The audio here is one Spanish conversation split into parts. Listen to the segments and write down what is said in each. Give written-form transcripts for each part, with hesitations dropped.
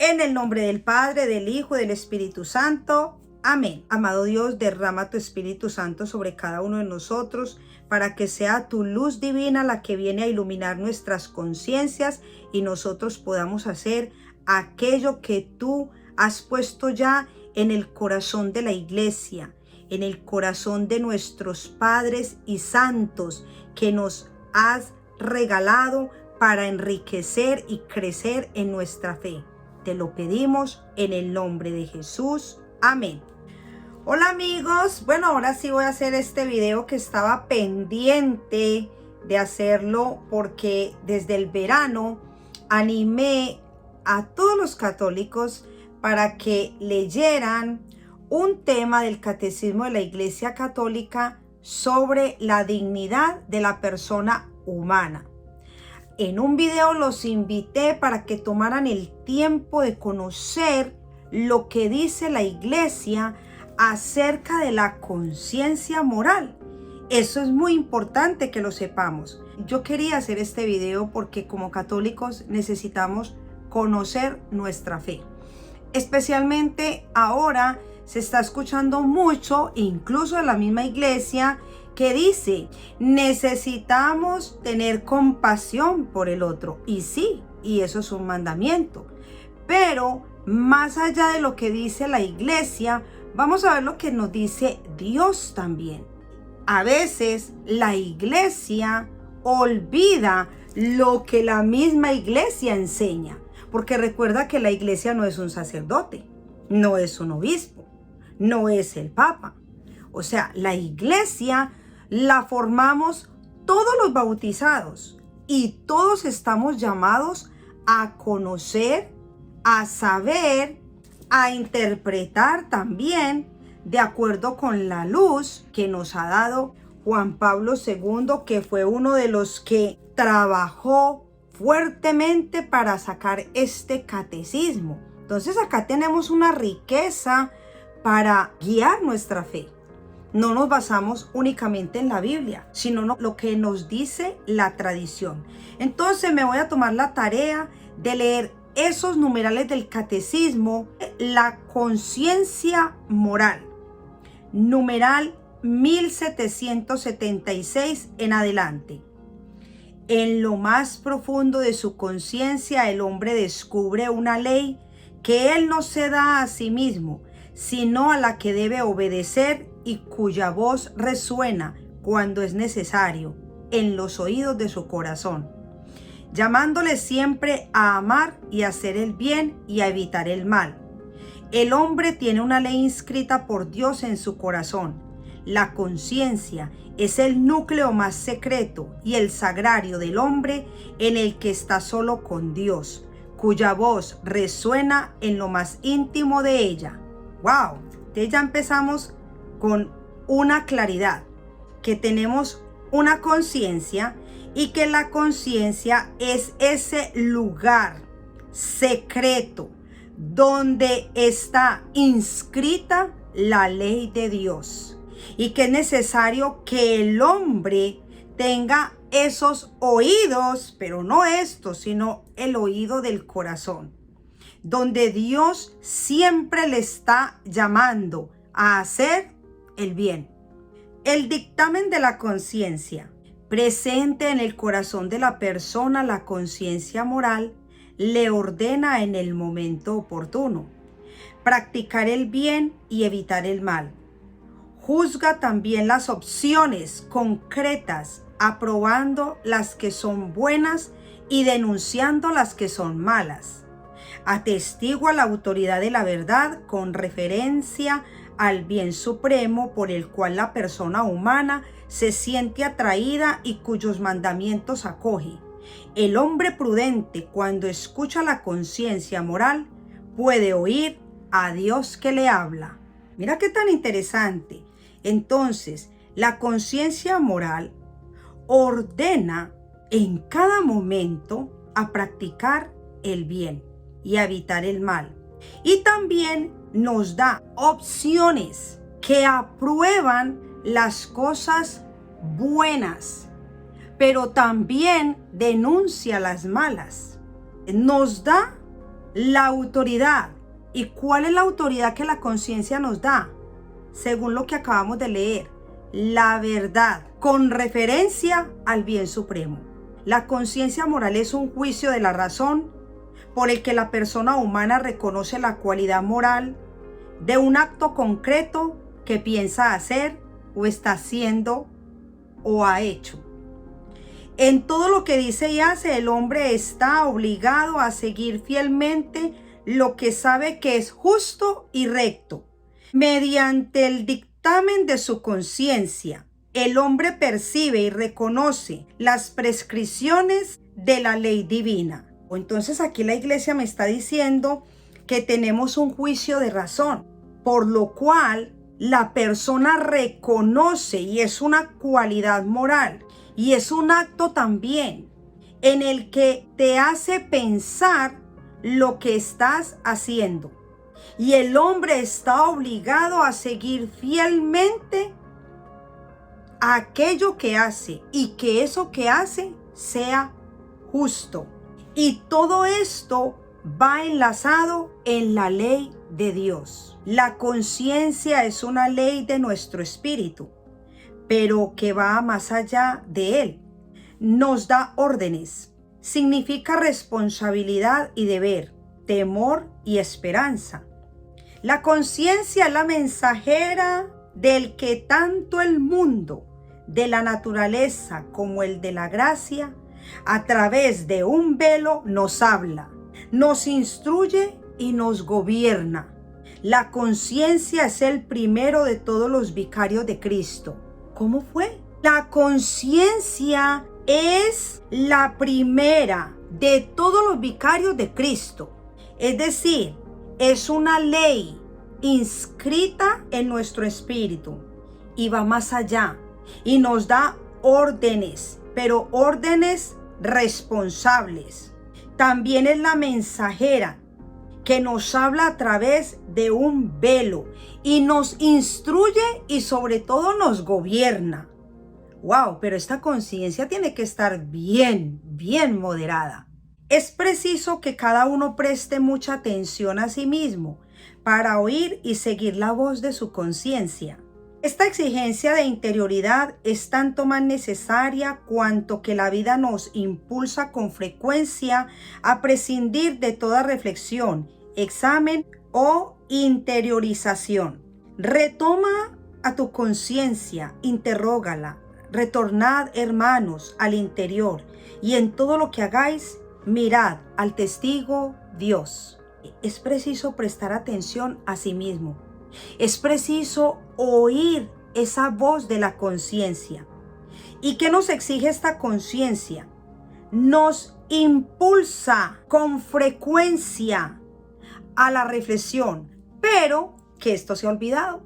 En el nombre del Padre, del Hijo y del Espíritu Santo. Amén. Amado Dios, derrama tu Espíritu Santo sobre cada uno de nosotros para que sea tu luz divina la que viene a iluminar nuestras conciencias y nosotros podamos hacer aquello que tú has puesto ya en el corazón de la iglesia, en el corazón de nuestros padres y santos que nos has regalado para enriquecer y crecer en nuestra fe. Te lo pedimos en el nombre de Jesús. Amén. Hola amigos, bueno, ahora sí voy a hacer este video que estaba pendiente de hacerlo porque desde el verano animé a todos los católicos para que leyeran un tema del Catecismo de la Iglesia Católica sobre la dignidad de la persona humana. En un video los invité para que tomaran el tiempo de conocer lo que dice la Iglesia acerca de la conciencia moral. Eso es muy importante que lo sepamos. Yo quería hacer este video porque como católicos necesitamos conocer nuestra fe. Especialmente ahora se está escuchando mucho, incluso en la misma iglesia, que dice, necesitamos tener compasión por el otro. Y sí, y eso es un mandamiento. Pero más allá de lo que dice la iglesia, vamos a ver lo que nos dice Dios también. A veces la iglesia olvida lo que la misma iglesia enseña. Porque recuerda que la iglesia no es un sacerdote, no es un obispo, no es el papa. O sea, la iglesia la formamos todos los bautizados y todos estamos llamados a conocer, a saber, a interpretar también de acuerdo con la luz que nos ha dado Juan Pablo II, que fue uno de los que trabajó fuertemente para sacar este catecismo. Entonces acá tenemos una riqueza para guiar nuestra fe. No nos basamos únicamente en la Biblia, sino lo que nos dice la tradición. Entonces me voy a tomar la tarea de leer esos numerales del catecismo, la conciencia moral, numeral 1776 en adelante. En lo más profundo de su conciencia, el hombre descubre una ley que él no se da a sí mismo, sino a la que debe obedecer y cuya voz resuena cuando es necesario en los oídos de su corazón, llamándole siempre a amar y a hacer el bien y a evitar el mal. El hombre tiene una ley inscrita por Dios en su corazón. La conciencia es el núcleo más secreto y el sagrario del hombre en el que está solo con Dios, cuya voz resuena en lo más íntimo de ella. ¡Wow! Entonces ya empezamos con una claridad, que tenemos una conciencia y que la conciencia es ese lugar secreto donde está inscrita la ley de Dios y que es necesario que el hombre tenga esos oídos, pero no estos, sino el oído del corazón, donde Dios siempre le está llamando a hacer el bien. El dictamen de la conciencia, presente en el corazón de la persona, la conciencia moral, le ordena en el momento oportuno practicar el bien y evitar el mal. Juzga también las opciones concretas, aprobando las que son buenas y denunciando las que son malas. Atestigua la autoridad de la verdad con referencia al bien supremo por el cual la persona humana se siente atraída y cuyos mandamientos acoge. El hombre prudente, cuando escucha la conciencia moral, puede oír a Dios que le habla. Mira qué tan interesante. Entonces, la conciencia moral ordena en cada momento a practicar el bien y a evitar el mal. Y también nos da opciones que aprueban las cosas buenas, pero también denuncia las malas. Nos da La autoridad. ¿Y cuál es la autoridad que la conciencia nos da? Según lo que acabamos de leer, la verdad, con referencia al bien supremo. La conciencia moral es un juicio de la razón por el que la persona humana reconoce la cualidad moral de un acto concreto que piensa hacer o está haciendo o ha hecho. En todo lo que dice y hace, el hombre está obligado a seguir fielmente lo que sabe que es justo y recto. Mediante el dictamen de su conciencia, el hombre percibe y reconoce las prescripciones de la ley divina. Entonces aquí la iglesia me está diciendo que tenemos un juicio de razón, por lo cual la persona reconoce, y es una cualidad moral, y es un acto también en el que te hace pensar lo que estás haciendo. Y el hombre está obligado a seguir fielmente aquello que hace y que eso que hace sea justo. Y todo esto va enlazado en la ley de Dios. La conciencia es una ley de nuestro espíritu, pero que va más allá de él. Nos da órdenes. Significa responsabilidad y deber, temor y esperanza. La conciencia es la mensajera del que tanto el mundo de la naturaleza como el de la gracia, a través de un velo nos habla, nos instruye y nos gobierna. La conciencia es el primero de todos los vicarios de Cristo. ¿Cómo fue? La conciencia es la primera de todos los vicarios de Cristo. Es decir, es una ley inscrita en nuestro espíritu y va más allá y nos da órdenes, pero órdenes responsables. También es la mensajera que nos habla a través de un velo y nos instruye y sobre todo nos gobierna. Wow, pero esta conciencia tiene que estar bien moderada. Es preciso que cada uno preste mucha atención a sí mismo para oír y seguir la voz de su conciencia. Esta exigencia de interioridad es tanto más necesaria cuanto que la vida nos impulsa con frecuencia a prescindir de toda reflexión, examen o interiorización. Retoma a tu conciencia, interrógala. Retornad, hermanos, al interior, y en todo lo que hagáis, mirad al testigo Dios. Es preciso prestar atención a sí mismo. Es preciso oír esa voz de la conciencia. ¿Y qué nos exige esta conciencia? Nos impulsa con frecuencia a la reflexión, pero que esto se ha olvidado.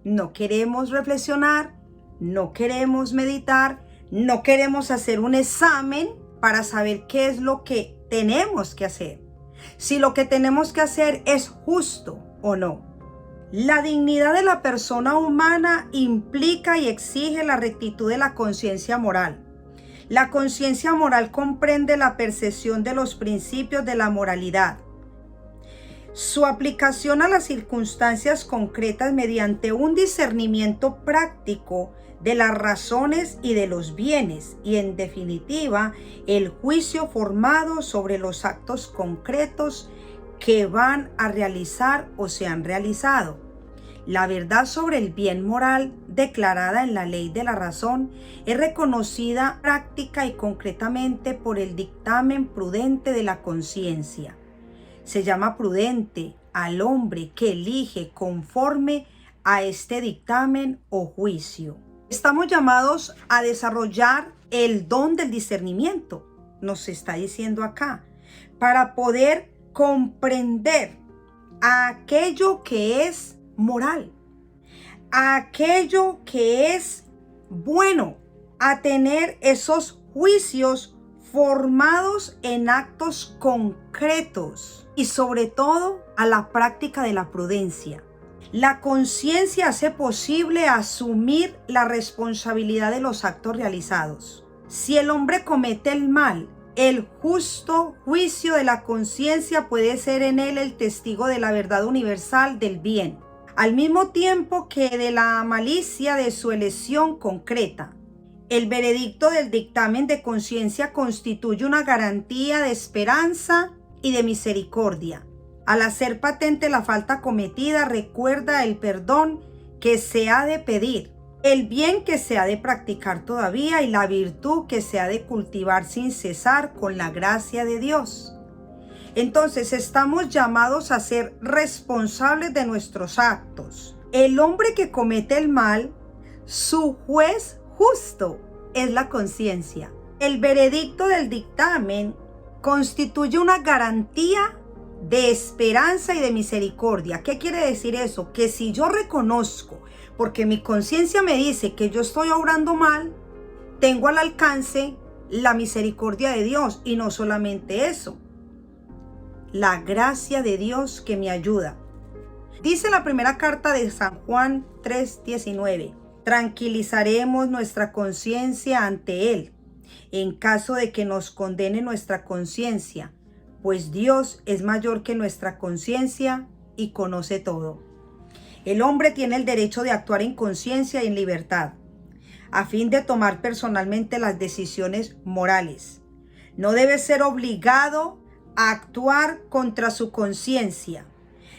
No queremos reflexionar, no queremos meditar, no queremos hacer un examen para saber qué es lo que tenemos que hacer. Si lo que tenemos que hacer es justo o no. La dignidad de la persona humana implica y exige la rectitud de la conciencia moral. La conciencia moral comprende la percepción de los principios de la moralidad, su aplicación a las circunstancias concretas mediante un discernimiento práctico de las razones y de los bienes, y en definitiva el juicio formado sobre los actos concretos que van a realizar o se han realizado. La verdad sobre el bien moral declarada en la ley de la razón es reconocida práctica y concretamente por el dictamen prudente de la conciencia. Se llama prudente al hombre que elige conforme a este dictamen o juicio. Estamos llamados a desarrollar el don del discernimiento, nos está diciendo acá, para poder comprender aquello que es moral, aquello que es bueno, a tener esos juicios formados en actos concretos y sobre todo a la práctica de la prudencia. La conciencia hace posible asumir la responsabilidad de los actos realizados. Si el hombre comete el mal, El justo juicio de la conciencia puede ser en él el testigo de la verdad universal del bien, al mismo tiempo que de la malicia de su elección concreta. El veredicto del dictamen de conciencia constituye una garantía de esperanza y de misericordia. Al hacer patente la falta cometida, recuerda el perdón que se ha de pedir, el bien que se ha de practicar todavía y la virtud que se ha de cultivar sin cesar con la gracia de Dios. Entonces estamos llamados a ser responsables de nuestros actos. El hombre que comete el mal, su juez justo es la conciencia. El veredicto del dictamen constituye una garantía de esperanza y de misericordia. ¿Qué quiere decir eso? Que si yo reconozco, porque mi conciencia me dice que yo estoy obrando mal, tengo al alcance la misericordia de Dios. Y no solamente eso, la gracia de Dios que me ayuda. Dice la primera carta de San Juan 3:19: tranquilizaremos nuestra conciencia ante Él, en caso de que nos condene nuestra conciencia, pues Dios es mayor que nuestra conciencia y conoce todo. El hombre tiene el derecho de actuar en conciencia y en libertad, a fin de tomar personalmente las decisiones morales. No debe ser obligado a actuar contra su conciencia,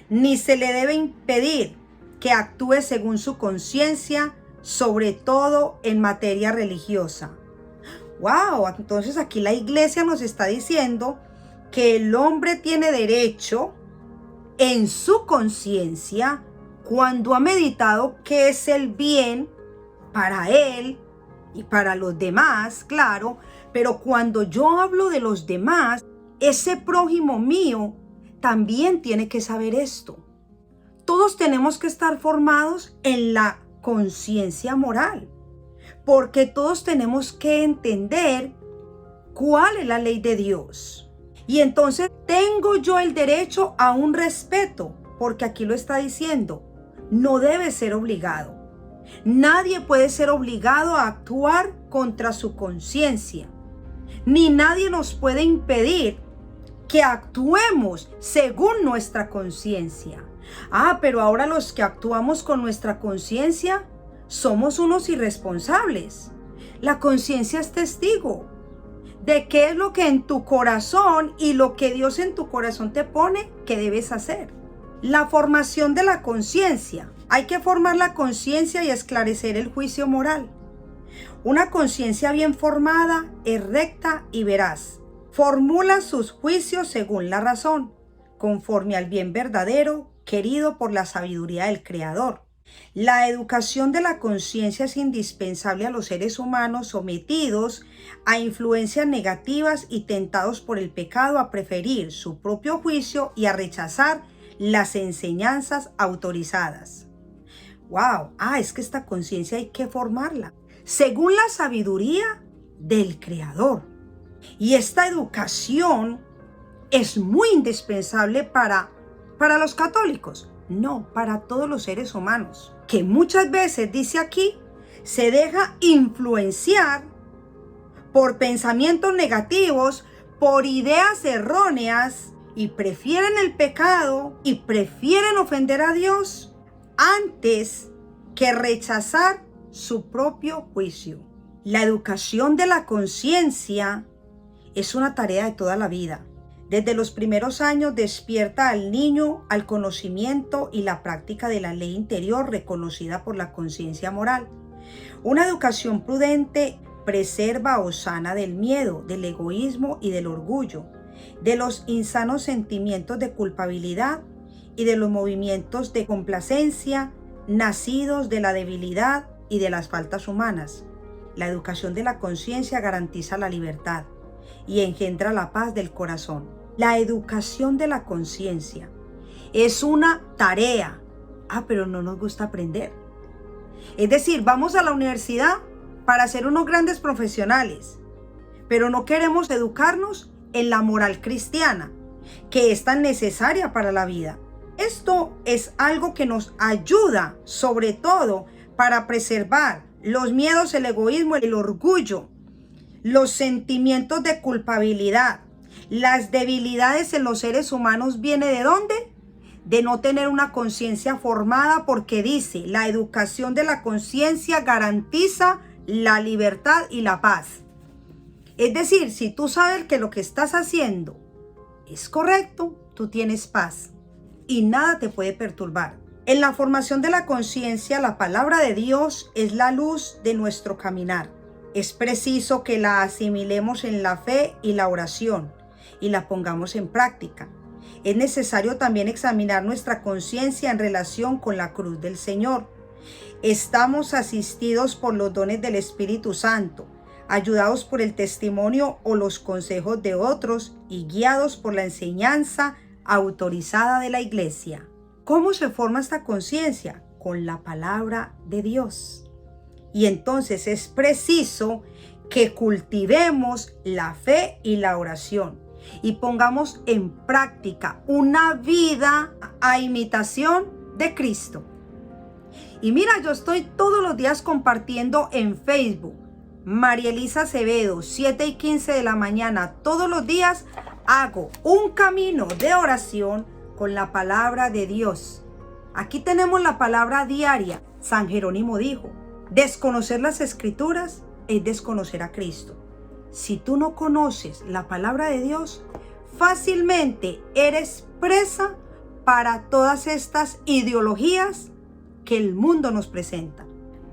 ni se le debe impedir que actúe según su conciencia, sobre todo en materia religiosa. ¡Wow! Entonces aquí la iglesia nos está diciendo que el hombre tiene derecho en su conciencia, cuando ha meditado qué es el bien para él y para los demás, claro, pero cuando yo hablo de los demás, ese prójimo mío también tiene que saber esto. Todos tenemos que estar formados en la conciencia moral, porque todos tenemos que entender cuál es la ley de Dios. Y entonces tengo yo el derecho a un respeto, porque aquí lo está diciendo, no debe ser obligado. Nadie puede ser obligado a actuar contra su conciencia, ni nadie nos puede impedir que actuemos según nuestra conciencia. Pero ahora los que actuamos con nuestra conciencia somos unos irresponsables. La conciencia es testigo de qué es lo que en tu corazón y lo que Dios en tu corazón te pone que debes hacer. La formación de la conciencia. Hay que formar la conciencia y esclarecer el juicio moral. Una conciencia bien formada es recta y veraz. Formula sus juicios según la razón, conforme al bien verdadero, querido por la sabiduría del Creador. La educación de la conciencia es indispensable a los seres humanos sometidos a influencias negativas y tentados por el pecado a preferir su propio juicio y a rechazar las enseñanzas autorizadas. ¡Wow! Es que esta conciencia hay que formarla según la sabiduría del Creador. Y esta educación es muy indispensable para los católicos. No, para todos los seres humanos, que muchas veces, dice aquí, se deja influenciar por pensamientos negativos, por ideas erróneas, y prefieren el pecado y prefieren ofender a Dios antes que rechazar su propio juicio. La educación de la conciencia es una tarea de toda la vida. Desde los primeros años despierta al niño al conocimiento y la práctica de la ley interior reconocida por la conciencia moral. Una educación prudente preserva o sana del miedo, del egoísmo y del orgullo, de los insanos sentimientos de culpabilidad y de los movimientos de complacencia nacidos de la debilidad y de las faltas humanas. La educación de la conciencia garantiza la libertad y engendra la paz del corazón. La educación de la conciencia es una tarea, pero no nos gusta aprender. Es decir, vamos a la universidad para ser unos grandes profesionales, pero no queremos educarnos en la moral cristiana, que es tan necesaria para la vida. Esto es algo que nos ayuda, sobre todo, para preservar los miedos, el egoísmo, el orgullo, los sentimientos de culpabilidad, las debilidades en los seres humanos viene ¿de dónde? De no tener una conciencia formada, porque dice, la educación de la conciencia garantiza la libertad y la paz. Es decir, si tú sabes que lo que estás haciendo es correcto, tú tienes paz y nada te puede perturbar. En la formación de la conciencia, la palabra de Dios es la luz de nuestro caminar. Es preciso que la asimilemos en la fe y la oración y la pongamos en práctica. Es necesario también examinar nuestra conciencia en relación con la cruz del Señor. Estamos asistidos por los dones del Espíritu Santo, ayudados por el testimonio o los consejos de otros y guiados por la enseñanza autorizada de la Iglesia. ¿Cómo se forma esta conciencia? Con la palabra de Dios. Y entonces es preciso que cultivemos la fe y la oración y pongamos en práctica una vida a imitación de Cristo. Y mira, yo estoy todos los días compartiendo en Facebook, María Elisa Acevedo, 7:15 de la mañana, todos los días hago un camino de oración con la palabra de Dios. Aquí tenemos la palabra diaria. San Jerónimo dijo, desconocer las Escrituras es desconocer a Cristo. Si tú no conoces la palabra de Dios, fácilmente eres presa para todas estas ideologías que el mundo nos presenta.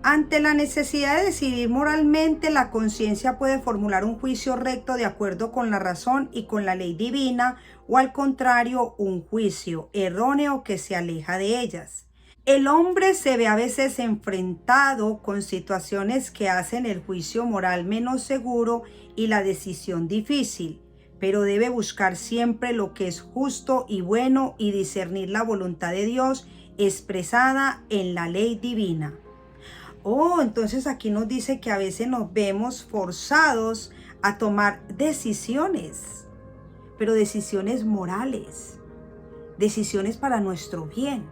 Ante la necesidad de decidir moralmente, la conciencia puede formular un juicio recto de acuerdo con la razón y con la ley divina, o al contrario, un juicio erróneo que se aleja de ellas. El hombre se ve a veces enfrentado con situaciones que hacen el juicio moral menos seguro y la decisión difícil, pero debe buscar siempre lo que es justo y bueno y discernir la voluntad de Dios expresada en la ley divina. Entonces aquí nos dice que a veces nos vemos forzados a tomar decisiones, pero decisiones morales, decisiones para nuestro bien.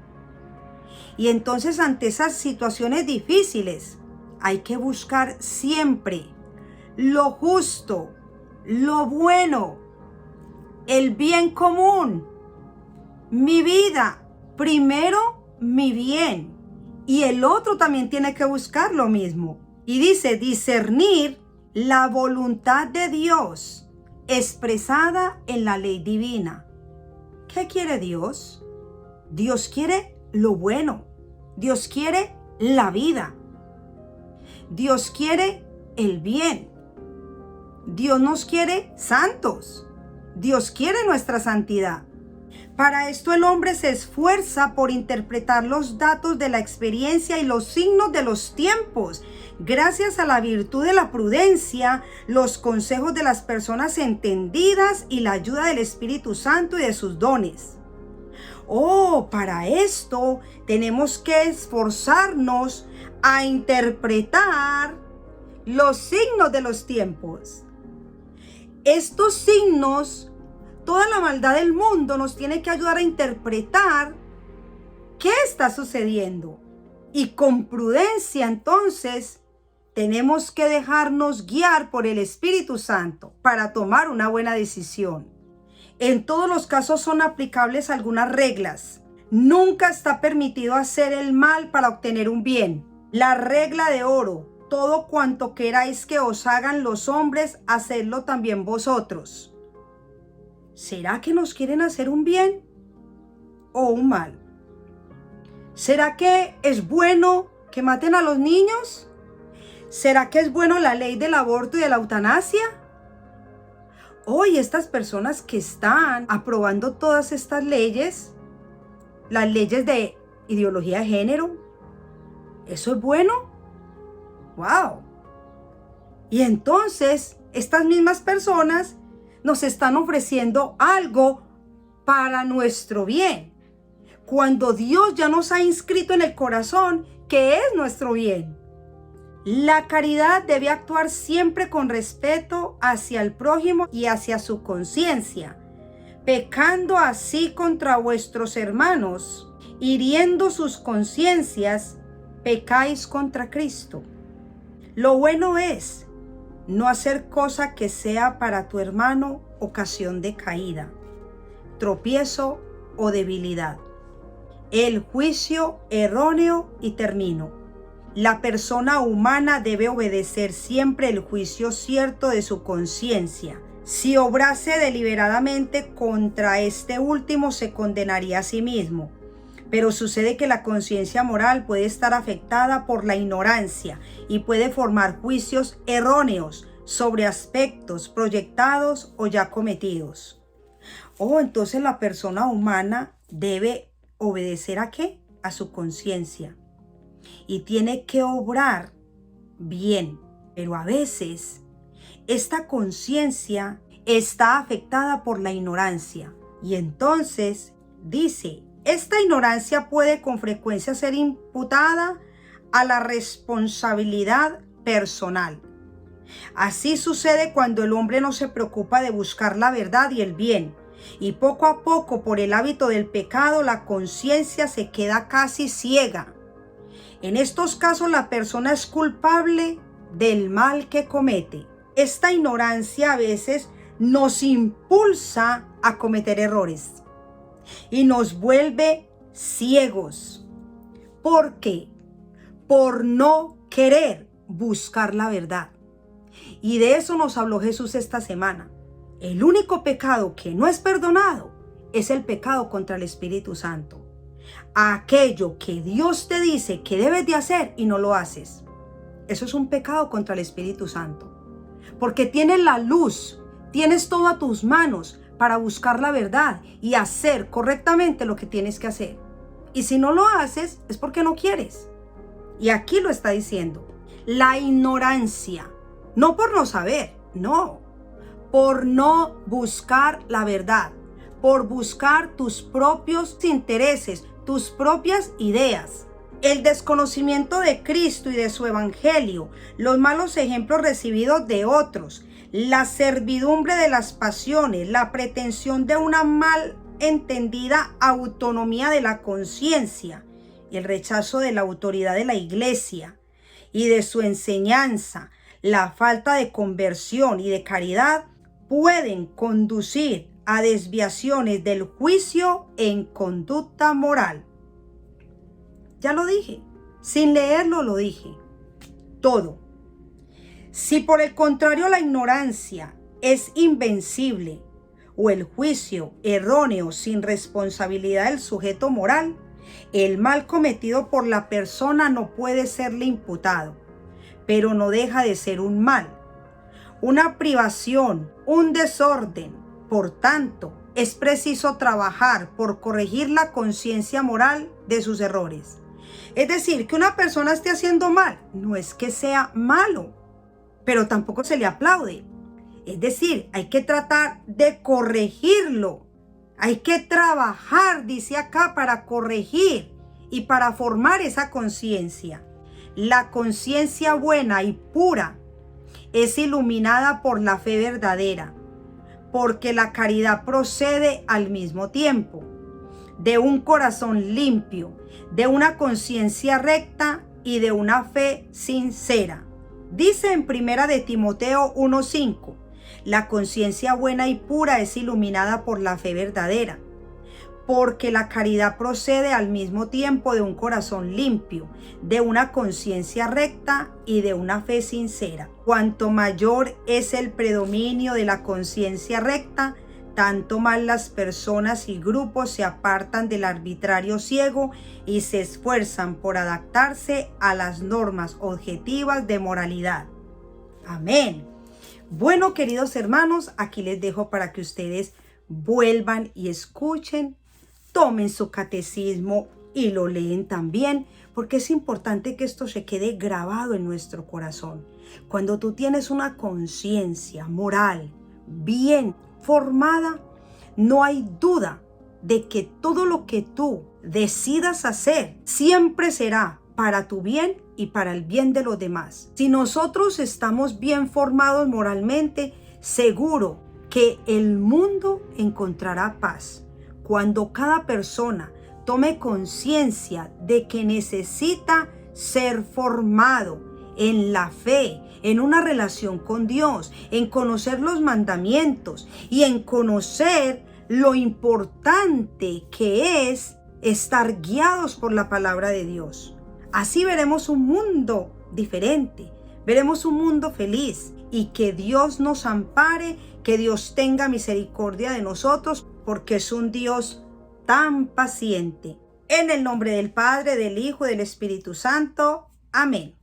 Y entonces ante esas situaciones difíciles hay que buscar siempre lo justo, lo bueno, el bien común. Mi vida, primero mi bien. Y el otro también tiene que buscar lo mismo. Y dice, discernir la voluntad de Dios expresada en la ley divina. ¿Qué quiere Dios? Dios quiere lo bueno. Dios quiere la vida. Dios quiere el bien. Dios nos quiere santos. Dios quiere nuestra santidad. Para esto el hombre se esfuerza por interpretar los datos de la experiencia y los signos de los tiempos, gracias a la virtud de la prudencia, los consejos de las personas entendidas y la ayuda del Espíritu Santo y de sus dones. Para esto tenemos que esforzarnos a interpretar los signos de los tiempos. Estos signos, toda la maldad del mundo nos tiene que ayudar a interpretar qué está sucediendo. Y con prudencia entonces tenemos que dejarnos guiar por el Espíritu Santo para tomar una buena decisión. En todos los casos son aplicables algunas reglas. Nunca está permitido hacer el mal para obtener un bien. La regla de oro: todo cuanto queráis que os hagan los hombres, hacedlo también vosotros. ¿Será que nos quieren hacer un bien o un mal? ¿Será que es bueno que maten a los niños? ¿Será que es bueno la ley del aborto y de la eutanasia? Hoy estas personas que están aprobando todas estas leyes, las leyes de ideología de género, ¿eso es bueno? ¡Wow! Y entonces estas mismas personas nos están ofreciendo algo para nuestro bien, cuando Dios ya nos ha inscrito en el corazón que es nuestro bien. La caridad debe actuar siempre con respeto hacia el prójimo y hacia su conciencia, pecando así contra vuestros hermanos, hiriendo sus conciencias, pecáis contra Cristo. Lo bueno es no hacer cosa que sea para tu hermano ocasión de caída, tropiezo o debilidad. El juicio erróneo, y termino. La persona humana debe obedecer siempre el juicio cierto de su conciencia. Si obrase deliberadamente contra este último, se condenaría a sí mismo. Pero sucede que la conciencia moral puede estar afectada por la ignorancia y puede formar juicios erróneos sobre aspectos proyectados o ya cometidos. Entonces la persona humana debe obedecer ¿a qué? A su conciencia. Y tiene que obrar bien. Pero a veces esta conciencia está afectada por la ignorancia. Y entonces dice, esta ignorancia puede con frecuencia ser imputada a la responsabilidad personal. Así sucede cuando el hombre no se preocupa de buscar la verdad y el bien. Y poco a poco, por el hábito del pecado, la conciencia se queda casi ciega. En estos casos, la persona es culpable del mal que comete. Esta ignorancia a veces nos impulsa a cometer errores y nos vuelve ciegos. ¿Por qué? Por no querer buscar la verdad. Y de eso nos habló Jesús esta semana. El único pecado que no es perdonado es el pecado contra el Espíritu Santo. Aquello que Dios te dice que debes de hacer y no lo haces. Eso es un pecado contra el Espíritu Santo. Porque tienes la luz, tienes todo a tus manos para buscar la verdad y hacer correctamente lo que tienes que hacer. Y si no lo haces, es porque no quieres. Y aquí lo está diciendo. La ignorancia, no por no saber, no. Por no buscar la verdad, por buscar tus propios intereses, tus propias ideas. El desconocimiento de Cristo y de su evangelio, los malos ejemplos recibidos de otros, la servidumbre de las pasiones, la pretensión de una mal entendida autonomía de la conciencia, el rechazo de la autoridad de la iglesia y de su enseñanza, la falta de conversión y de caridad pueden conducir a desviaciones del juicio en conducta moral. Ya lo dije, sin leerlo lo dije, todo. Si por el contrario la ignorancia es invencible o el juicio erróneo sin responsabilidad del sujeto moral, el mal cometido por la persona no puede serle imputado, pero no deja de ser un mal, una privación, un desorden. Por tanto, es preciso trabajar por corregir la conciencia moral de sus errores. Es decir, que una persona esté haciendo mal, no es que sea malo, pero tampoco se le aplaude. Es decir, hay que tratar de corregirlo. Hay que trabajar, dice acá, para corregir y para formar esa conciencia. La conciencia buena y pura es iluminada por la fe verdadera, porque la caridad procede al mismo tiempo de un corazón limpio, de una conciencia recta y de una fe sincera. Dice en 1 de Timoteo 1:5, la conciencia buena y pura es iluminada por la fe verdadera, porque la caridad procede al mismo tiempo de un corazón limpio, de una conciencia recta y de una fe sincera. Cuanto mayor es el predominio de la conciencia recta, tanto más las personas y grupos se apartan del arbitrario ciego y se esfuerzan por adaptarse a las normas objetivas de moralidad. Amén. Bueno, queridos hermanos, aquí les dejo para que ustedes vuelvan y escuchen, tomen su catecismo y lo leen también, porque es importante que esto se quede grabado en nuestro corazón. Cuando tú tienes una conciencia moral bien formada, no hay duda de que todo lo que tú decidas hacer siempre será para tu bien y para el bien de los demás. Si nosotros estamos bien formados moralmente, seguro que el mundo encontrará paz. Cuando cada persona tome conciencia de que necesita ser formado en la fe, en una relación con Dios, en conocer los mandamientos y en conocer lo importante que es estar guiados por la palabra de Dios. Así veremos un mundo diferente, veremos un mundo feliz y que Dios nos ampare, que Dios tenga misericordia de nosotros porque es un Dios tan paciente. En el nombre del Padre, del Hijo y del Espíritu Santo. Amén.